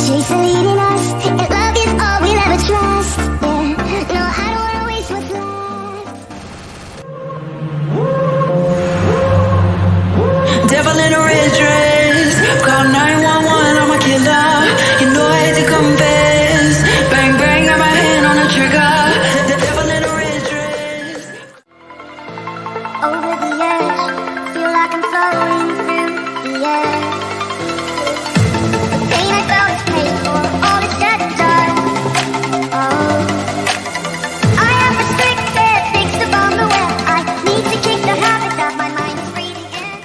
Chase the leading us, and love is all we'll ever trust. Yeah, no, I don't wanna waste what's left. Devil in a red dress, call 911, I'm a killer. You know I hate to confess. Bang bang, got my hand on the trigger. The devil in a red dress. Over the edge, feel like I'm floating through the air. The pain I felt is paid for, all is said and done. Oh, I am restricted, fixed upon the web. I need to kick the habit that my mind is free again.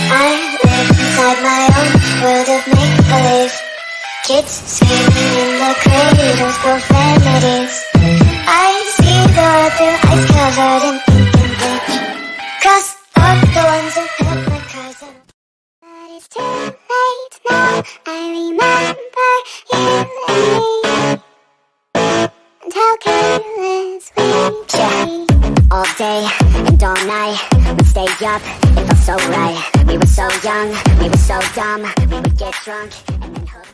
I live inside my own world of make-believe. Kids screaming in the cradles, profanities. I see the world through ice covered in ink and bleach. Cross off the ones who held my cars. But it's too late now. I remember you and me, and how careless we be. All day and all night, we'd stay up, it felt so right. We were so young, we were so dumb. We would get drunk and then hook up.